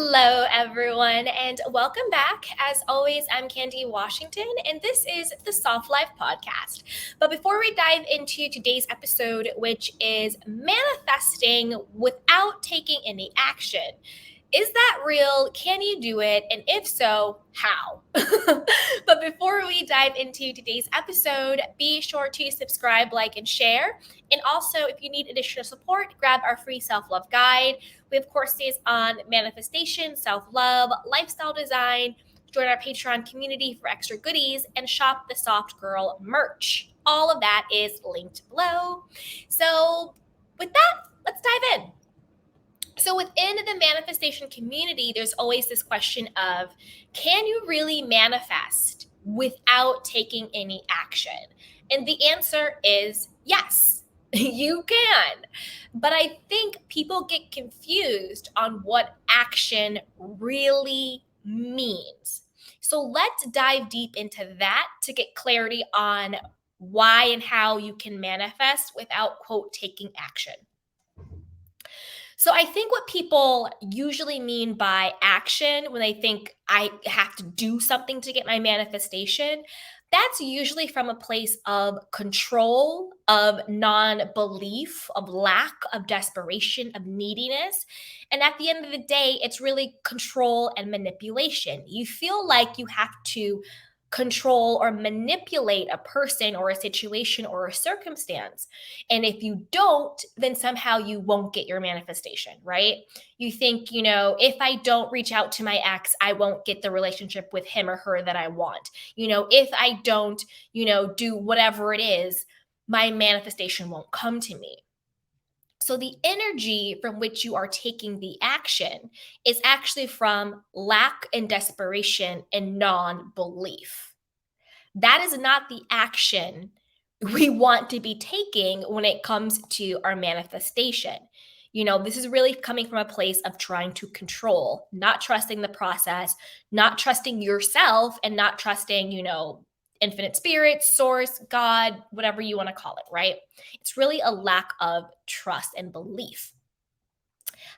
Hello, everyone, and welcome back. As always, I'm Candy Washington, and this is the Soft Life Podcast. But before we dive into today's episode, which is manifesting without taking any action, is that real? Can you do it? And if so, how? But before we dive into today's episode, be sure to subscribe, like, and share. And also, if you need additional support, grab our free self-love guide. We have courses on manifestation, self-love, lifestyle design. Join our Patreon community for extra goodies and shop the Soft Girl merch. All of that is linked below. So with that, let's dive in. So within the manifestation community, there's always this question of, can you really manifest without taking any action? And the answer is yes, you can. But I think people get confused on what action really means. So let's dive deep into that to get clarity on why and how you can manifest without, quote, taking action. So I think what people usually mean by action when they think I have to do something to get my manifestation, that's usually from a place of control, of non-belief, of lack, of desperation, of neediness. And at the end of the day, it's really control and manipulation. You feel like you have to control or manipulate a person or a situation or a circumstance. And if you don't, then somehow you won't get your manifestation, right? You think, if I don't reach out to my ex, I won't get the relationship with him or her that I want. If I don't, do whatever it is, my manifestation won't come to me. So the energy from which you are taking the action is actually from lack and desperation and non-belief. That is not the action we want to be taking when it comes to our manifestation. This is really coming from a place of trying to control, not trusting the process, not trusting yourself, and not trusting, infinite spirit, source, God, whatever you want to call it, right? It's really a lack of trust and belief.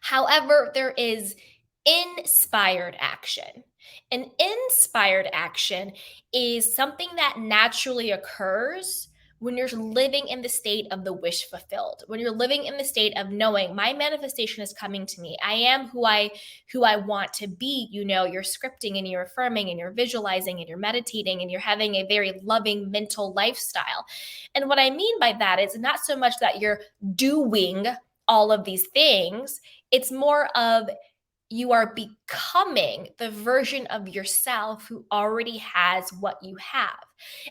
However, there is inspired action. An inspired action is something that naturally occurs when you're living in the state of the wish fulfilled, when you're living in the state of knowing my manifestation is coming to me. I am who I want to be. You're scripting and you're affirming and you're visualizing and you're meditating and you're having a very loving mental lifestyle. And what I mean by that is not so much that you're doing all of these things. It's more of you are becoming the version of yourself who already has what you have.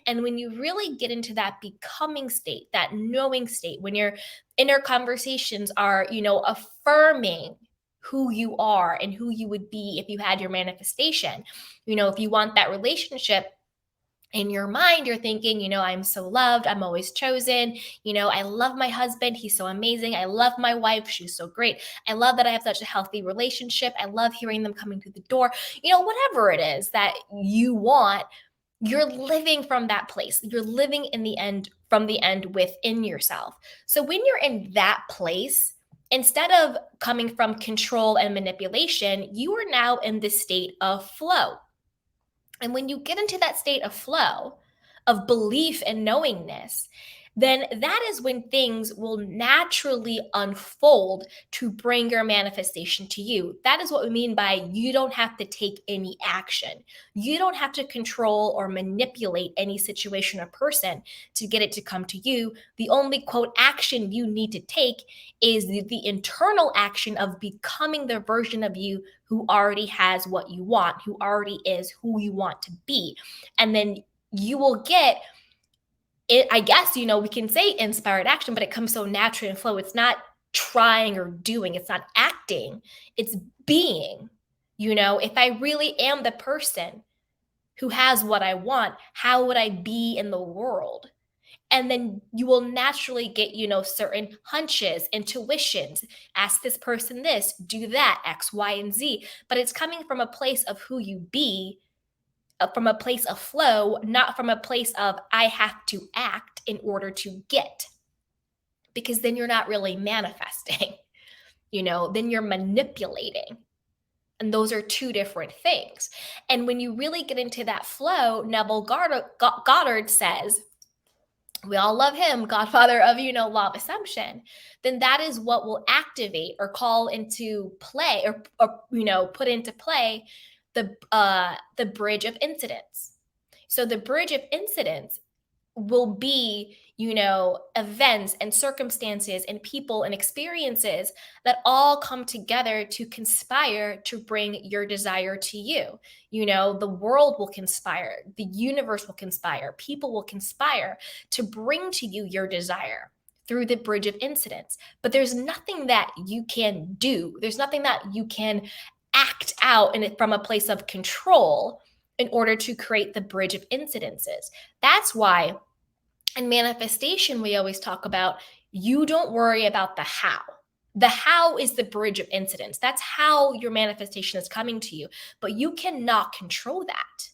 And when you really get into that becoming state, that knowing state, when your inner conversations are, affirming who you are and who you would be if you had your manifestation, if you want that relationship, in your mind, you're thinking, I'm so loved. I'm always chosen. I love my husband. He's so amazing. I love my wife. She's so great. I love that I have such a healthy relationship. I love hearing them coming through the door. Whatever it is that you want, you're living from that place. You're living from the end within yourself. So when you're in that place, instead of coming from control and manipulation, you are now in this state of flow. And when you get into that state of flow, of belief and knowingness, then that is when things will naturally unfold to bring your manifestation to you. That is what we mean by you don't have to take any action. You don't have to control or manipulate any situation or person to get it to come to you. The only, quote, action you need to take is the internal action of becoming the version of you who already has what you want, who already is who you want to be. And then you will get it. I guess, we can say inspired action, but it comes so naturally and flow. It's not trying or doing, it's not acting, it's being. If I really am the person who has what I want, how would I be in the world? And then you will naturally get, certain hunches, intuitions, ask this person this, do that, X, Y, and Z. But it's coming from a place of who you be, from a place of flow, not from a place of I have to act in order to get. Because then you're not really manifesting, then you're manipulating. And those are two different things. And when you really get into that flow, Neville Goddard says, we all love him, godfather of, law of assumption, then that is what will activate or call into play or put into play the bridge of incidents. So the bridge of incidents will be, events and circumstances and people and experiences that all come together to conspire to bring your desire to you. The world will conspire, the universe will conspire, people will conspire to bring to you your desire through the bridge of incidents. But there's nothing that you can do, there's nothing that you can act out from a place of control in order to create the bridge of incidences. That's why in manifestation, we always talk about, you don't worry about the how. The how is the bridge of incidents. That's how your manifestation is coming to you, but you cannot control that.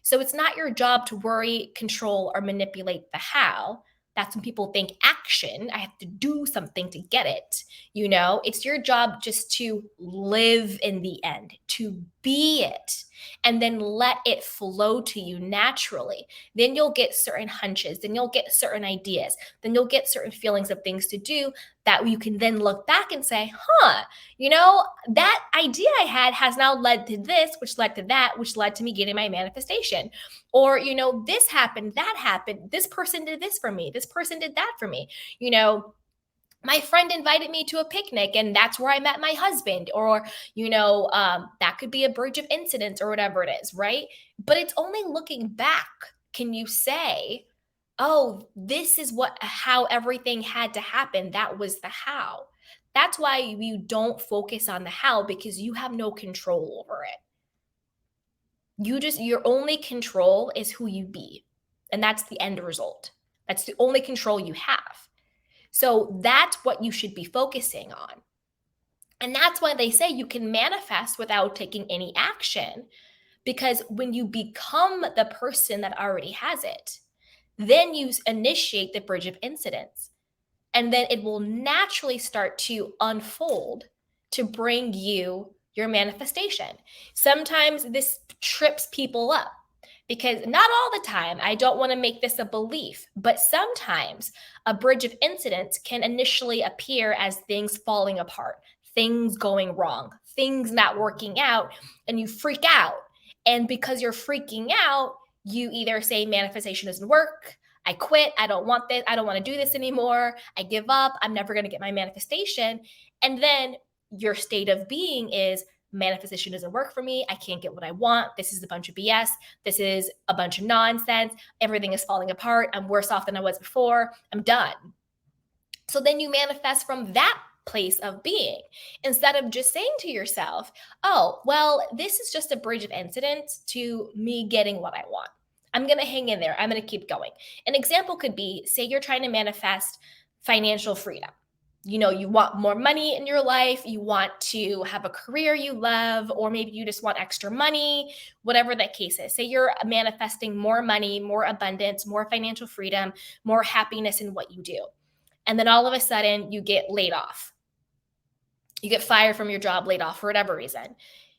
So it's not your job to worry, control, or manipulate the how. That's when people think action. I have to do something to get it. It's your job just to live in the end, to be it, and then let it flow to you naturally. Then you'll get certain hunches, then you'll get certain ideas, then you'll get certain feelings of things to do that you can then look back and say, that idea I had has now led to this, which led to that, which led to me getting my manifestation. Or, this happened, that happened, this person did this for me, this person did that for me. My friend invited me to a picnic and that's where I met my husband. Or, that could be a bridge of incidents or whatever it is, right? But it's only looking back can you say, oh, this is how everything had to happen. That was the how. That's why you don't focus on the how, because you have no control over it. Your only control is who you be. And that's the end result. That's the only control you have. So that's what you should be focusing on. And that's why they say you can manifest without taking any action, because when you become the person that already has it, then you initiate the bridge of incidents. And then it will naturally start to unfold to bring you your manifestation. Sometimes this trips people up, because not all the time, I don't want to make this a belief, but sometimes a bridge of incidents can initially appear as things falling apart, things going wrong, things not working out, and you freak out. And because you're freaking out, you either say manifestation doesn't work, I quit, I don't want this, I don't want to do this anymore, I give up, I'm never going to get my manifestation. And then your state of being is, manifestation doesn't work for me, I can't get what I want, this is a bunch of BS, this is a bunch of nonsense, everything is falling apart, I'm worse off than I was before, I'm done. So then you manifest from that place of being, instead of just saying to yourself, oh, well, this is just a bridge of incidents to me getting what I want. I'm going to hang in there. I'm going to keep going. An example could be, say you're trying to manifest financial freedom. You want more money in your life, you want to have a career you love, or maybe you just want extra money, whatever that case is. Say you're manifesting more money, more abundance, more financial freedom, more happiness in what you do. And then all of a sudden you get laid off. You get fired from your job, laid off for whatever reason.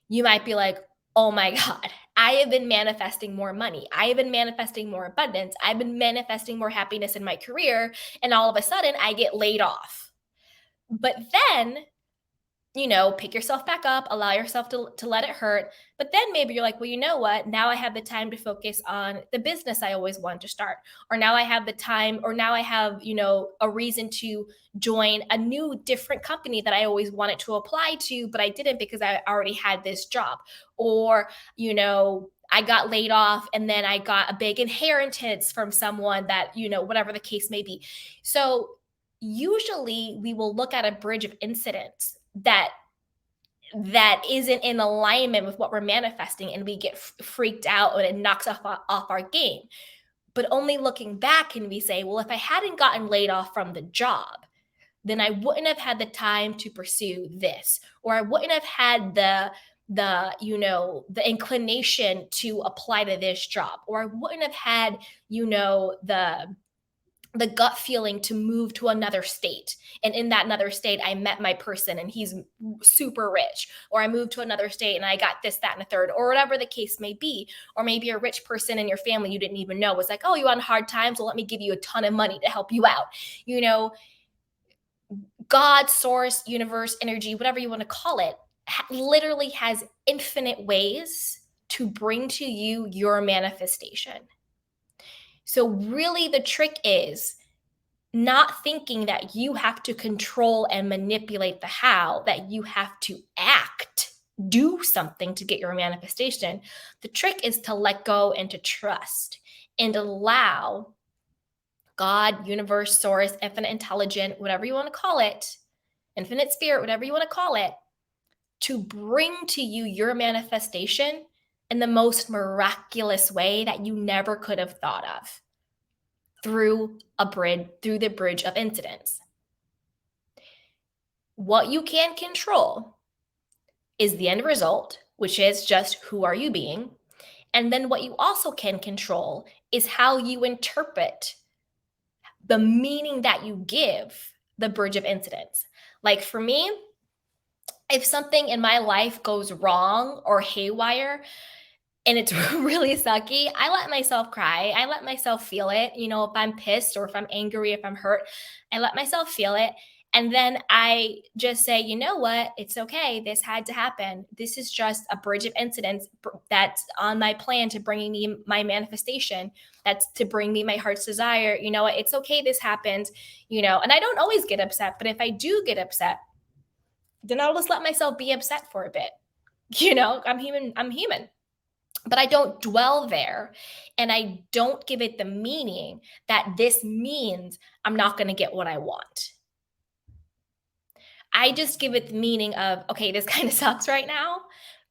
You might be like, oh my God, I have been manifesting more money. I have been manifesting more abundance. I've been manifesting more happiness in my career. And all of a sudden I get laid off. But then, pick yourself back up, allow yourself to let it hurt. But then maybe you're like, well, you know what? Now I have the time to focus on the business I always wanted to start. Or now I have the time, or now I have, a reason to join a new, different company that I always wanted to apply to, but I didn't because I already had this job. Or, I got laid off and then I got a big inheritance from someone that, whatever the case may be. So usually we will look at a bridge of incidents that isn't in alignment with what we're manifesting, and we get freaked out and it knocks off our game. But only looking back can we say, well, if I hadn't gotten laid off from the job, then I wouldn't have had the time to pursue this, or I wouldn't have had the inclination to apply to this job, or I wouldn't have had, the gut feeling to move to another state. And in that another state, I met my person and he's super rich. Or I moved to another state and I got this, that, and a third, or whatever the case may be. Or maybe a rich person in your family you didn't even know was like, oh, you on hard times? Well, let me give you a ton of money to help you out. You know, God, source, universe, energy, whatever you want to call it, literally has infinite ways to bring to you your manifestation. So, really, the trick is not thinking that you have to control and manipulate the how, that you have to act, do something to get your manifestation. The trick is to let go and to trust and allow God, universe, source, infinite intelligent, whatever you want to call it, infinite spirit, whatever you want to call it, to bring to you your manifestation in the most miraculous way that you never could have thought of through the bridge of incidents. What you can control is the end result, which is just who are you being? And then what you also can control is how you interpret the meaning that you give the bridge of incidents. Like for me, if something in my life goes wrong or haywire, and it's really sucky, I let myself cry. I let myself feel it. You know, if I'm pissed or if I'm angry, if I'm hurt, I let myself feel it. And then I just say, you know what? It's okay. This had to happen. This is just a bridge of incidents that's on my plan to bringing me my manifestation. That's to bring me my heart's desire. You know what? It's okay. This happened, you know, and I don't always get upset, but if I do get upset, then I'll just let myself be upset for a bit. You know, I'm human. But I don't dwell there and I don't give it the meaning that this means I'm not going to get what I want. I just give it the meaning of, okay, this kind of sucks right now,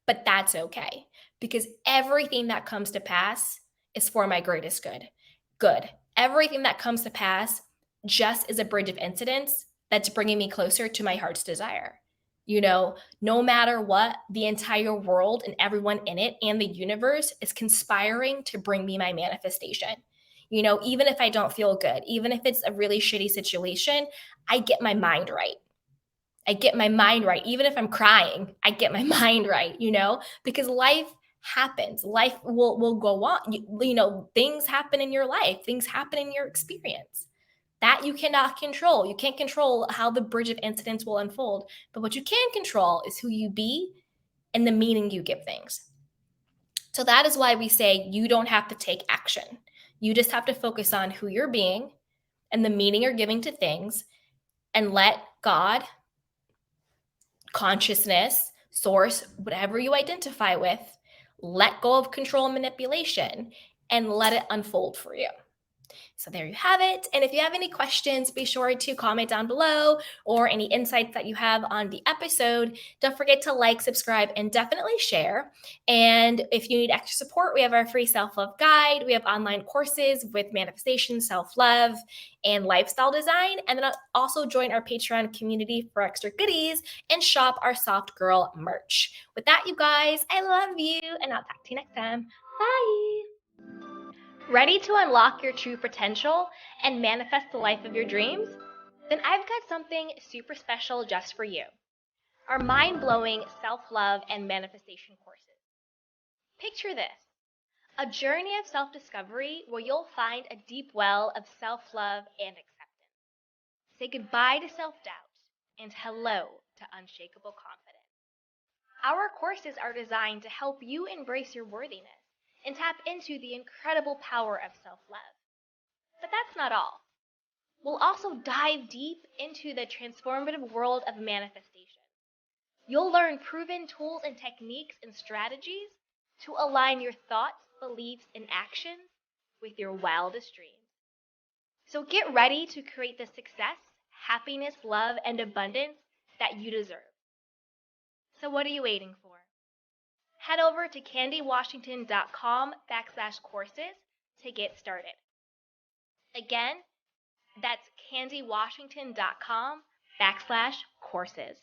but that's okay because everything that comes to pass is for my greatest good. Good. Everything that comes to pass just is a bridge of incidents that's bringing me closer to my heart's desire. You know, no matter what, the entire world and everyone in it and the universe is conspiring to bring me my manifestation. You know, even if I don't feel good, even if it's a really shitty situation, I get my mind right. I get my mind right. Even if I'm crying, I get my mind right, you know, because life happens. Life will go on. You know, things happen in your life, things happen in your experience. That you cannot control. You can't control how the bridge of incidents will unfold. But what you can control is who you be and the meaning you give things. So that is why we say you don't have to take action. You just have to focus on who you're being and the meaning you're giving to things and let God, consciousness, source, whatever you identify with, let go of control and manipulation and let it unfold for you. So there you have it. And if you have any questions, be sure to comment down below or any insights that you have on the episode. Don't forget to like, subscribe, and definitely share. And if you need extra support, we have our free self-love guide. We have online courses with manifestation, self-love, and lifestyle design. And then also join our Patreon community for extra goodies and shop our Soft Girl merch. With that, you guys, I love you, and I'll talk to you next time. Bye. Ready to unlock your true potential and manifest the life of your dreams? Then I've got something super special just for you. Our mind-blowing self-love and manifestation courses. Picture this, a journey of self-discovery where you'll find a deep well of self-love and acceptance. Say goodbye to self-doubt and hello to unshakable confidence. Our courses are designed to help you embrace your worthiness and tap into the incredible power of self-love. But that's not all. We'll also dive deep into the transformative world of manifestation. You'll learn proven tools and techniques and strategies to align your thoughts, beliefs, and actions with your wildest dreams. So get ready to create the success, happiness, love, and abundance that you deserve. So what are you waiting for? Head over to candywashington.com/courses to get started. Again, that's candywashington.com/courses.